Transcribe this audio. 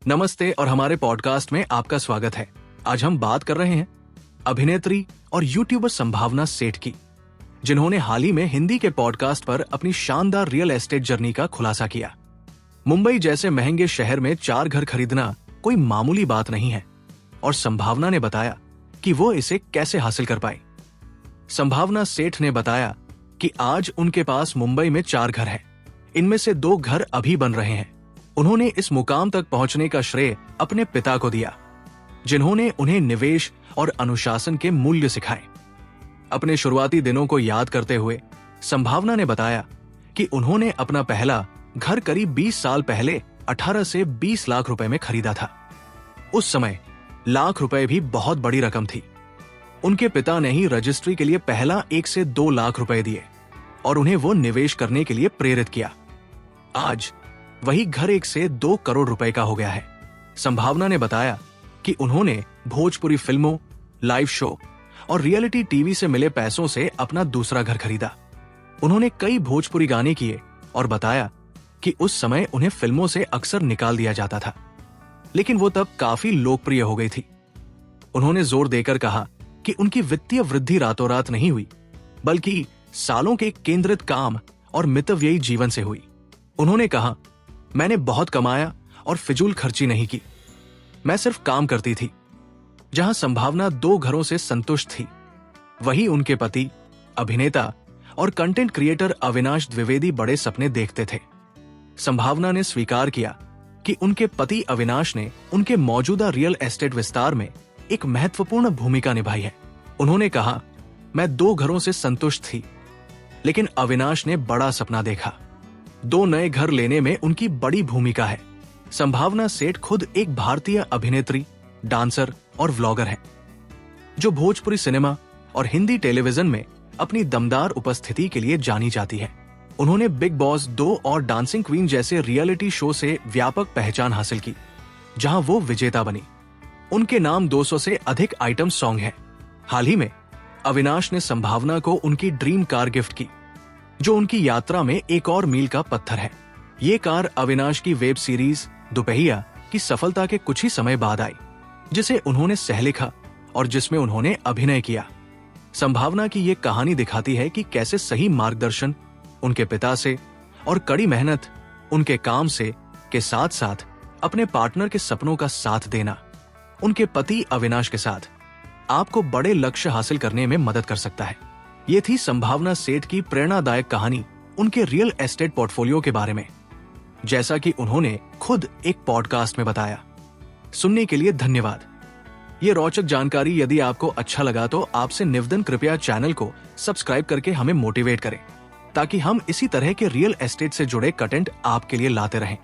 नमस्ते और हमारे पॉडकास्ट में आपका स्वागत है। आज हम बात कर रहे हैं अभिनेत्री और यूट्यूबर संभावना सेठ की, जिन्होंने हाल ही में हिंदी के पॉडकास्ट पर अपनी शानदार रियल एस्टेट जर्नी का खुलासा किया। मुंबई जैसे महंगे शहर में 4 घर खरीदना कोई मामूली बात नहीं है और संभावना ने बताया कि वो इसे कैसे हासिल कर पाई। संभावना सेठ ने बताया कि आज उनके पास मुंबई में 4 घर हैं। इनमें से 2 घर अभी बन रहे हैं। उन्होंने इस मुकाम तक पहुंचने का श्रेय अपने पिता को दिया, जिन्होंने उन्हें निवेश और अनुशासन के मूल्य सिखाए। अपने शुरुआती दिनों को याद करते हुए संभावना ने बताया कि उन्होंने अपना पहला घर करीब 20 साल पहले 18 से 20 लाख रुपए में खरीदा था। उस समय लाख रुपए भी बहुत बड़ी रकम थी। उनके पिता ने ही रजिस्ट्री के लिए पहला 1 से 2 लाख रुपए दिए और उन्हें वो निवेश करने के लिए प्रेरित किया। आज वही घर 1 से 2 करोड़ रुपए का हो गया है। संभावना ने बताया कि उन्होंने भोजपुरी फिल्मों, लाइव शो और रियलिटी टीवी से मिले पैसों से अपना दूसरा घर खरीदा। उन्होंने कई भोजपुरी गाने किए और बताया कि उस समय उन्हें फिल्मों से अक्सर निकाल दिया जाता था, लेकिन वो तब काफी लोकप्रिय हो गई थी। उन्होंने जोर देकर कहा कि उनकी वित्तीय वृद्धि रातों रात नहीं हुई, बल्कि सालों के केंद्रित काम और मितव्ययी जीवन से हुई। उन्होंने कहा, मैंने बहुत कमाया और फिजूल खर्ची नहीं की। मैं सिर्फ काम करती थी। जहां संभावना 2 घरों से संतुष्ट थी, वहीं उनके पति, अभिनेता और कंटेंट क्रिएटर अविनाश द्विवेदी बड़े सपने देखते थे। संभावना ने स्वीकार किया कि उनके पति अविनाश ने उनके मौजूदा रियल एस्टेट विस्तार में एक महत्वपूर्ण भूमिका निभाई है। उन्होंने कहा, मैं 2 घरों से संतुष्ट थी, लेकिन अविनाश ने बड़ा सपना देखा। 2 नए घर लेने में उनकी बड़ी भूमिका है। संभावना सेठ खुद एक भारतीय अभिनेत्री, डांसर और व्लॉगर हैं, जो भोजपुरी सिनेमा और हिंदी टेलीविजन में अपनी दमदार उपस्थिति के लिए जानी जाती है। उन्होंने बिग बॉस 2 और डांसिंग क्वीन जैसे रियलिटी शो से व्यापक पहचान हासिल की, जहां वो विजेता बनी। उनके नाम 200 से अधिक आइटम सॉन्ग हैं। हाल ही में अविनाश ने संभावना को उनकी ड्रीम कार गिफ्ट की, जो उनकी यात्रा में एक और मील का पत्थर है। ये कार अविनाश की वेब सीरीज दुपहिया की सफलता के कुछ ही समय बाद आई, जिसे उन्होंने सह लिखा और जिसमें उन्होंने अभिनय किया। संभावना की ये कहानी दिखाती है कि कैसे सही मार्गदर्शन उनके पिता से और कड़ी मेहनत उनके काम से के साथ साथ अपने पार्टनर के सपनों का साथ देना उनके पति अविनाश के साथ आपको बड़े लक्ष्य हासिल करने में मदद कर सकता है। ये थी संभावना सेठ की प्रेरणादायक कहानी उनके रियल एस्टेट पोर्टफोलियो के बारे में, जैसा कि उन्होंने खुद एक पॉडकास्ट में बताया। सुनने के लिए धन्यवाद। ये रोचक जानकारी यदि आपको अच्छा लगा तो आपसे निवेदन, कृपया चैनल को सब्सक्राइब करके हमें मोटिवेट करें, ताकि हम इसी तरह के रियल एस्टेट से जुड़े कंटेंट आपके लिए लाते रहें।